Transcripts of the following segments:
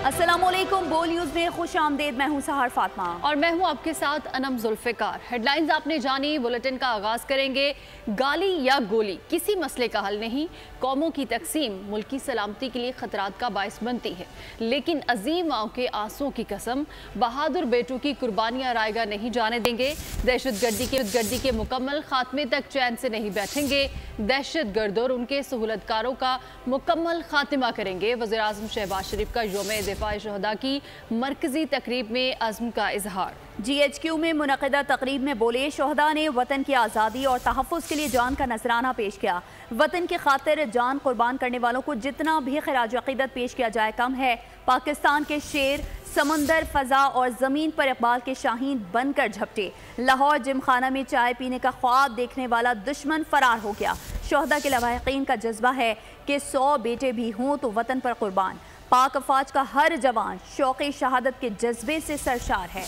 अस्सलाम वालेकुम, बोल न्यूज़ में खुश आमदेद। मैं हूँ सहार फातिमा और मैं हूँ आपके साथ अनम जुल्फ़िकार। हेडलाइंस आपने जानी, बुलेटिन का आगाज़ करेंगे। गाली या गोली किसी मसले का हल नहीं। कौमों की तकसीम मुल्क की सलामती के लिए खतरात का बायस बनती है, लेकिन अजीम माओं के आंसुओं की कसम, बहादुर बेटों की कुर्बानियाँ रायगा नहीं जाने देंगे। दहशतगर्दी के मुकम्मल खात्मे तक चैन से नहीं बैठेंगे। दहशत गर्द और उनके सहूलतकारों का मुकम्मल खात्मा करेंगे। वज़ीर-ए-आज़म शहबाज शरीफ का यौम दिफा शुहदा की मरकजी तकरीब में अज़्म का इजहार। GHQ में मुनक़िदा तकरीब में बोले, शहदा ने वतन की आज़ादी और तहफ़्फ़ुज़ के लिए जान का नजराना पेश किया। वतन की खातिर जान कुर्बान करने वालों को जितना भी खिराज अक़ीदत पेश किया जाए कम है। पाकिस्तान के शेर समंदर, फ़ज़ा और ज़मीन पर इक़बाल के शाहीन बनकर झपटे। लाहौर जिमखाना में चाय पीने का ख्वाब देखने वाला दुश्मन फरार हो गया। शहदा के लवाहिकीन का जज्बा है कि 100 बेटे भी हों तो वतन पर कुर्बान। पाक अफवाज का हर जवान शौक़े शहादत के जज्बे से सरशार है।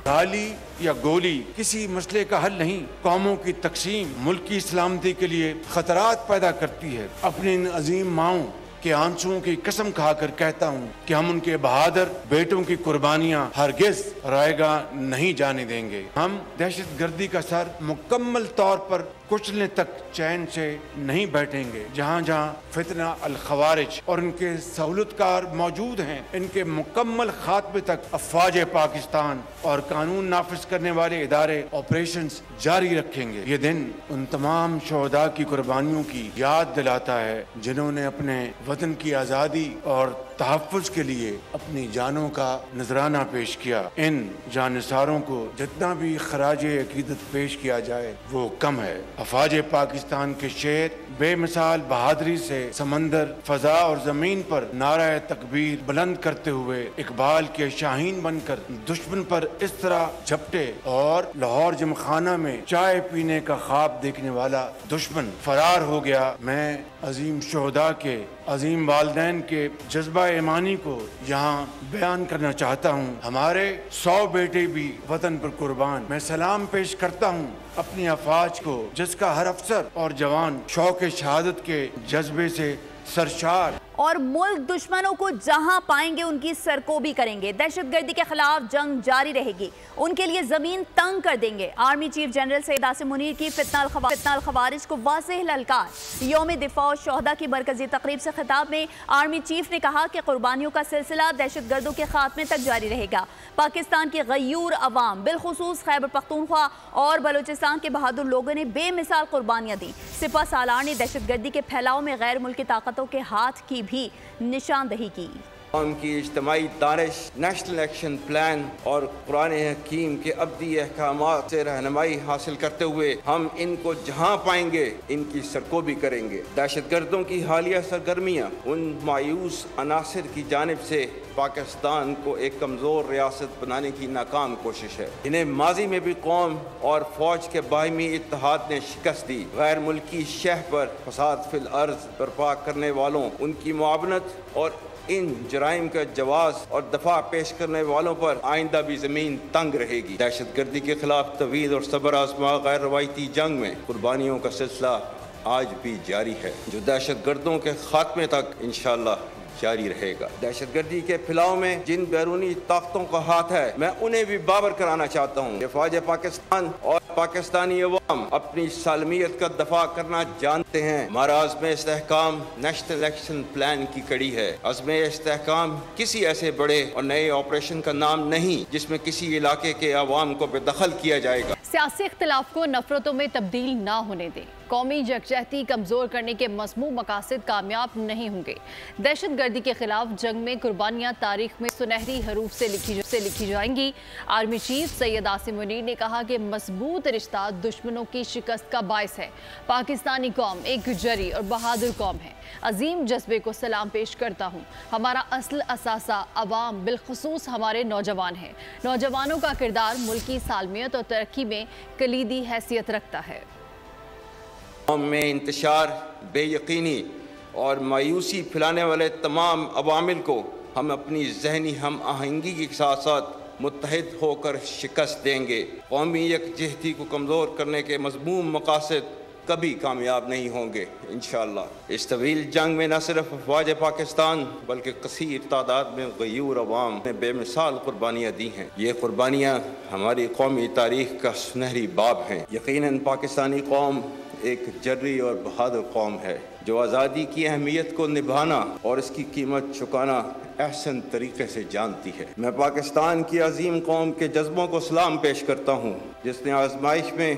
गाली या गोली किसी मसले का हल नहीं। कौमों की तकसीम मुल्क की सलामती के लिए खतरात पैदा करती है। अपने इन अजीम माओं के आंसुओं की कसम खाकर कहता हूँ कि हम उनके बहादुर बेटों की कुर्बानियाँ हरगिज रायगा नहीं जाने देंगे। हम दहशत गर्दी का सर मुकम्मल तौर पर कुचलने तक चैन से नहीं बैठेंगे। जहाँ जहाँ फितना अल खवारिज और इनके सहूलतकार मौजूद हैं, इनके मुकम्मल खात्मे तक अफवाज पाकिस्तान और कानून नाफिज करने वाले इदारे ऑपरेशन जारी रखेंगे। ये दिन उन तमाम शहदा की कुर्बानियों की याद दिलाता है जिन्होंने अपने वतन की आज़ादी और तहफ़्फ़ुज़ के लिए अपनी जानों का नजराना पेश किया। इन जानिसारों को जितना भी खराजे अकीदत पेश किया जाए वो कम है। अफवाज पाकिस्तान के शेर बेमिसाल बहादुरी से समंदर, फ़ज़ा और ज़मीन पर नारा तकबीर बुलंद करते हुए इकबाल के शाहीन बनकर दुश्मन पर इस तरह झपटे और लाहौर जिमखाना में चाय पीने का ख्वाब देखने वाला दुश्मन फरार हो गया। मैं अजीम शहदा के अजीम वालिदैन के जज्बा ईमानी को यहाँ बयान करना चाहता हूँ। हमारे 100 बेटे भी वतन पर कुर्बान। मैं सलाम पेश करता हूँ अपनी अफवाज को जिसका हर अफसर और जवान शौक़ शहादत के जज्बे से सरशार और मुल्क दुश्मनों को जहां पाएंगे उनकी सरकोबी करेंगे। दहशतगर्दी के खिलाफ जंग जारी रहेगी, उनके लिए जमीन तंग कर देंगे। Army chief general Syed Asim Munir की फितना अल खवारिज को वाज़ेह ललकार। यौम दिफा शहदा की मरकजी तकरीब से खिताब में आर्मी चीफ ने कहा कि कुर्बानियों का सिलसिला दहशतगर्दों के खात्मे तक जारी रहेगा। पाकिस्तान की गयूर अवाम बिलखुसूस खैबर पख्तूनख्वा और बलूचिस्तान के बहादुर लोगों ने बेमिसाल कुर्बानियाँ दी। सिपा सालार ने दहशतगर्दी के फैलाव में गैर मुल्की ताकतों के हाथ की भी निशानदही की। उनकी इज्तिमाई दानिश, नेशनल एक्शन प्लान और कुरान हकीम के अब्दी अहकामात से रहनुमाई हासिल करते हुए हम इनको जहाँ पाएंगे इनकी सरकोबी करेंगे। दहशतगर्दों की हालिया सरगर्मियाँ उन मायूस अनासर की जानिब से पाकिस्तान को एक कमज़ोर रियासत बनाने की नाकाम कोशिश है। इन्हें माजी में भी कौम और फौज के बाहिमी इत्तेहाद ने शिकस्त दी। गैर मुल्की शह पर फसाद फिल अर्ज बर्पा करने वालों, उनकी मुआवनत और इन जराइम का जवाब और दफा पेश करने वालों पर आइंदा भी जमीन तंग रहेगी। दहशतगर्दी के खिलाफ तवील और सब्र आजमा गैर रवायती जंग में कुर्बानियों का सिलसिला आज भी जारी है, जो दहशतगर्दों के खात्मे तक इंशाअल्लाह जारी रहेगा। दहशतगर्दी के फैलाव में जिन बैरूनी ताकतों का हाथ है, मैं उन्हें भी बाबर कराना चाहता हूँ। फौज पाकिस्तान और पाकिस्तानी अवाम अपनी सालमियत का दफा करना जानते हैं। हमारा अज़्म इस्तेहकाम नेशनल एक्शन प्लान की कड़ी है। अज़्म इस्तेहकाम किसी ऐसे बड़े और नए ऑपरेशन का नाम नहीं जिसमें किसी इलाके के अवाम को बेदखल किया जाएगा। सियासी इख्तिलाफ को नफरतों में तब्दील ना होने दें। कौमी यकजहती कमज़ोर करने के मज़मूम मकासद कामयाब नहीं होंगे। दहशतगर्दी के खिलाफ जंग में कुर्बानियाँ तारीख में सुनहरी हरूफ से लिखी जाएंगी। आर्मी चीफ सैयद आसिम मुनीर ने कहा कि मजबूत रिश्ता दुश्मनों की शिकस्त का बायस है। पाकिस्तानी कौम एक जरी और बहादुर कौम है। अजीम जज्बे को सलाम पेश करता हूँ। हमारा असल असासा अवाम बिलखुसूस हमारे नौजवान हैं। नौजवानों का किरदार मुल्क की सालमियत और तरक्की में कलीदी हैसियत रखता है। कौम में इंतशार, बेयकीनी और मायूसी फैलाने वाले तमाम अवामिल को हम अपनी जहनी हम आहंगी के साथ साथ मुत्तहिद होकर शिकस्त देंगे। कौमी यकजहती को कमज़ोर करने के मज़मूम मकासद کبھی کامیاب نہیں ہوں گے انشاءاللہ۔ اس طویل جنگ میں نہ صرف افواج پاکستان بلکہ کثیر تعداد میں غیور عوام نے بے مثال قربانیاں دی ہیں۔ یہ قربانیاں ہماری قومی تاریخ کا سنہری باب ہیں۔ یقیناً پاکستانی قوم ایک جرری اور بہادر قوم ہے جو آزادی کی اہمیت کو نبھانا اور اس کی قیمت چکانا احسن طریقے سے جانتی ہے۔ میں پاکستان کی عظیم قوم کے جذبوں کو سلام پیش کرتا ہوں جس نے آزمائش میں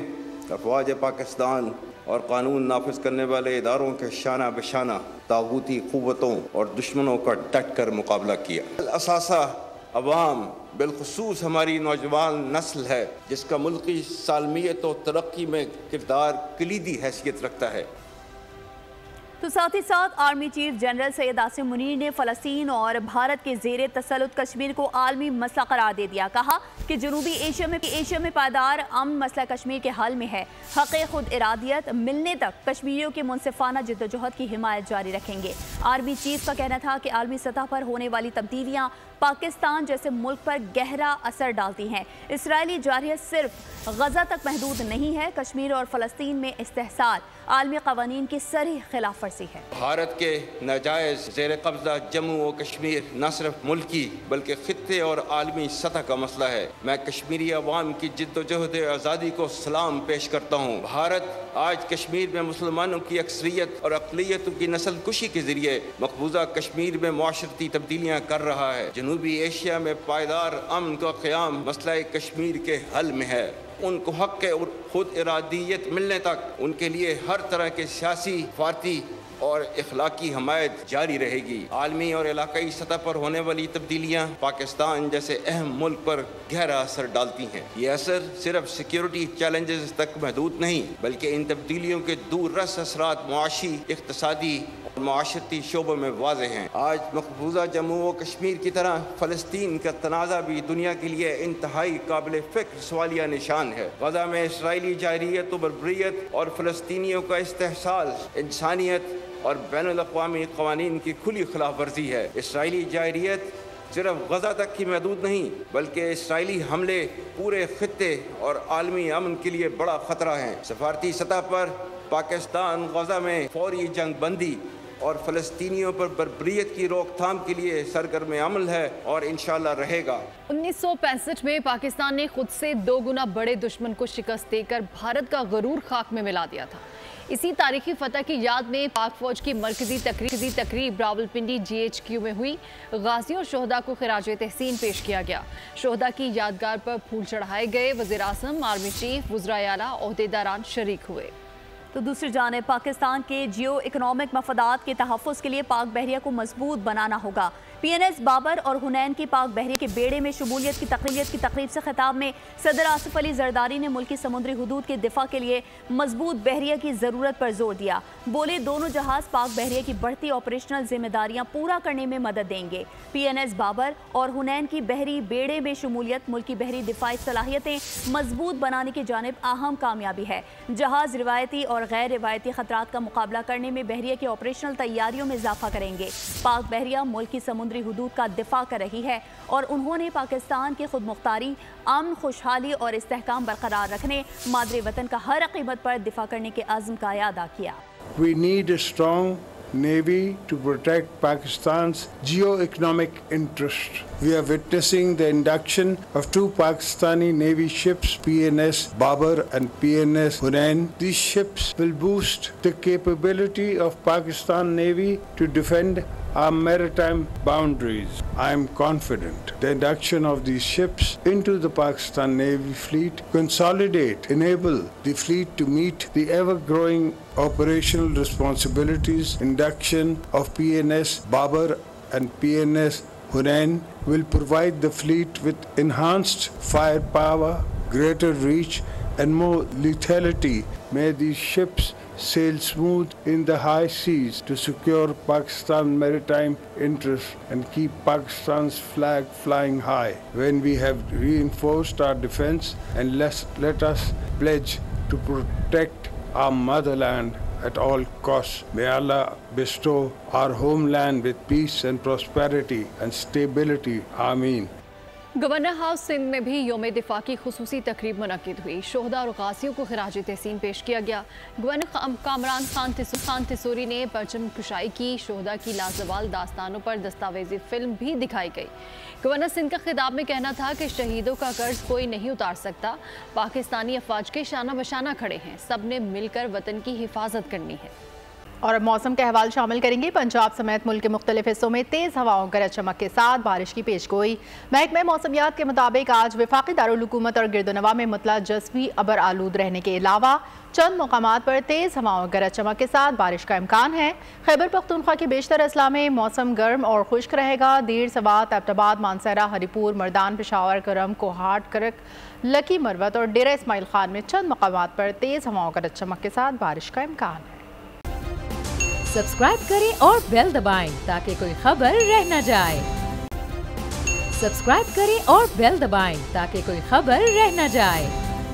افواج پاکستان اور قانون نافذ کرنے والے اداروں کے شانہ بشانہ طاغوتی قوتوں اور دشمنوں کا ڈٹ کر مقابلہ کیا۔ اثاثہ عوام بالخصوص ہماری نوجوان نسل ہے جس کا ملکی سالمیت و ترقی میں کردار کلیدی حیثیت رکھتا ہے۔ تو ساتھ ہی ساتھ army chief general Syed Asim Munir نے فلسطین اور بھارت کے زیر تسلط کشمیر کو عالمی مسئلہ قرار دے دیا۔ کہا کہ جنوبی ایشیا میں پائیدار امن مسئلہ کشمیر کے حل میں ہے۔ حق خود ارادیت ملنے تک کشمیریوں کے منصفانہ جدوجہد کی حمایت جاری رکھیں گے۔ آرمی چیف کا کہنا تھا کہ عالمی سطح پر ہونے والی تبدیلیاں پاکستان جیسے ملک پر گہرا اثر ڈالتی ہیں۔ اسرائیلی جارحیت صرف غزہ تک محدود نہیں ہے، کشمیر اور فلسطین میں استحصال عالمی قوانین کی صریح خلاف ورزی ہے۔ بھارت کے ناجائز زیر قبضہ جموں و کشمیر نہ صرف ملکی بلکہ خطے اور عالمی سطح کا مسئلہ ہے۔ میں کشمیری عوام کی جد و جہد آزادی کو سلام پیش کرتا ہوں۔ بھارت آج کشمیر میں مسلمانوں کی اکثریت اور اقلیتوں کی نسل کشی کے ذریعے مقبوضہ کشمیر میں معاشرتی تبدیلیاں کر رہا ہے۔ جنوبی ایشیا میں پائیدار امن کا قیام مسئلہ کشمیر کے حل میں ہے۔ ان کو حق خود ارادیت ملنے تک ان کے لیے ہر طرح کے سیاسی، فارتی اور اخلاقی حمایت جاری رہے گی۔ عالمی اور علاقائی سطح پر ہونے والی تبدیلیاں پاکستان جیسے اہم ملک پر گہرا اثر ڈالتی ہیں۔ یہ اثر صرف سیکیورٹی چیلنجز تک محدود نہیں بلکہ ان تبدیلیوں کے دور رس اثرات معاشی، اقتصادی اور معاشرتی شعبوں میں واضح ہیں۔ آج مقبوضہ جموں و کشمیر کی طرح فلسطین کا تنازع بھی دنیا کے لیے انتہائی قابل فکر سوالیہ نشان ہے۔ غزہ میں اسرائیلی جارحیت و بربریت اور فلسطینیوں کا استحصال انسانیت اور بین الاقوامی قوانین کی کھلی خلاف ورزی ہے۔ اسرائیلی جارحیت صرف غزہ تک ہی محدود نہیں بلکہ اسرائیلی حملے پورے خطے اور عالمی امن کے لیے بڑا خطرہ ہیں۔ سفارتی سطح پر پاکستان غزہ میں فوری جنگ بندی اور فلسطینیوں پر بربریت کی روک تھام کے لیے سرگرم عمل ہے اور انشاءاللہ رہے گا۔ 1965 میں پاکستان نے خود سے 2 گنا بڑے دشمن کو شکست دے کر بھارت کا غرور خاک میں ملا دیا تھا۔ اسی تاریخی فتح کی یاد میں پاک فوج کی مرکزی تقریب راولپنڈی GHQ میں ہوئی۔ غازیوں اور شہداء کو خراج تحسین پیش کیا گیا۔ شہداء کی یادگار پر پھول چڑھائے گئے۔ وزیر اعظم، آرمی چیف، وزرائے اعلیٰ، عہدیداران شریک ہوئے۔ تو دوسری جانب پاکستان کے جیو اکنامک مفادات کے تحفظ کے لیے پاک بحریہ کو مضبوط بنانا ہوگا۔ PNS بابر اور حنین کی پاک بحریہ کے بیڑے میں شمولیت کی تقریب سے خطاب میں صدر آصف علی زرداری نے ملکی سمندری حدود کے دفاع کے لیے مضبوط بحریہ کی ضرورت پر زور دیا۔ بولے دونوں جہاز پاک بحریہ کی بڑھتی آپریشنل ذمہ داریاں پورا کرنے میں مدد دیں گے۔ PNS بابر اور حنین کی بحری بیڑے میں شمولیت ملکی بحری دفاعی صلاحیتیں مضبوط بنانے کی جانب اہم کامیابی ہے۔ جہاز روایتی اور غیر روایتی خطرات کا مقابلہ کرنے میں بحریہ کی آپریشنل تیاریوں میں اضافہ کریں گے۔ پاک بحریہ ملکی سمندری حدود کا دفاع کر رہی ہے اور انہوں نے پاکستان کی خود مختاری، امن، خوشحالی اور استحکام برقرار رکھنے، مادری وطن کا ہر قیمت پر دفاع کرنے کے عزم کا اعادہ کیا۔ We need a strong Navy to protect Pakistan's geo-economic interest. We are witnessing the induction of 2 Pakistani Navy ships, PNS Babar and PNS Hunain. These ships will boost the capability of Pakistan Navy to defend our maritime boundaries. I am confident the induction of these ships into the Pakistan Navy fleet enable the fleet to meet the ever-growing operational responsibilities. Induction of PNS Babar and PNS Hunain will provide the fleet with enhanced firepower, greater reach and more lethality. May these ships sail smooth in the high seas to secure Pakistan's maritime interests and keep Pakistan's flag flying high. When we have reinforced our defense, and let us pledge to protect our motherland at all costs. May Allah bestow our homeland with peace and prosperity and stability. Ameen. Governor house Sindh में भी योम दिफा की खुसूसी तकरीब मुनक्किद हुई। शोहदा और गाजियों को खिराज तहसीन पेश किया गया। गवर्नर कामरान खान तिसूरी ने परचम कुशाई की। शोहदा की लाजवाल दास्तानों पर दस्तावेजी फिल्म भी दिखाई गई। गवर्नर सिंध का खिताब में कहना था कि शहीदों का कर्ज कोई नहीं उतार सकता। पाकिस्तानी अफवाज के शाना बशाना खड़े हैं, सब ने मिलकर वतन की हिफाजत करनी है। और अब मौसम के अहवाल शामिल करेंगे। पंजाब समेत मुल्क के मुख्तलिफ हिस्सों में तेज़ हवाओं गरज चमक के साथ बारिश की पेशगोई। महकमे मौसमियात के मुताबिक आज वफाकी दारुल हुकूमत और गिरदोनवा में मुतला जज़वी अबर आलूद रहने के अलावा चंद मकामात पर तेज़ हवाओं गरज चमक के साथ बारिश का इम्कान है। खैबर पख्तूनख्वा के बेशतर अजला में मौसम गर्म और खुश्क रहेगा। देर सवात, एबटाबाद, मानसरा, हरीपुर, मर्दान, पेशावर, करम, कोहाट, करक, लकी, मरवत और डेरा इस्माइल खान में चंद मकामात पर तेज़ हवाओं गरज चमक के साथ बारिश का इम्कान है। सब्सक्राइब करें और बेल दबाएं ताकि कोई खबर रह न जाए। सब्सक्राइब करें और बेल दबाएं ताकि कोई खबर रह न जाए।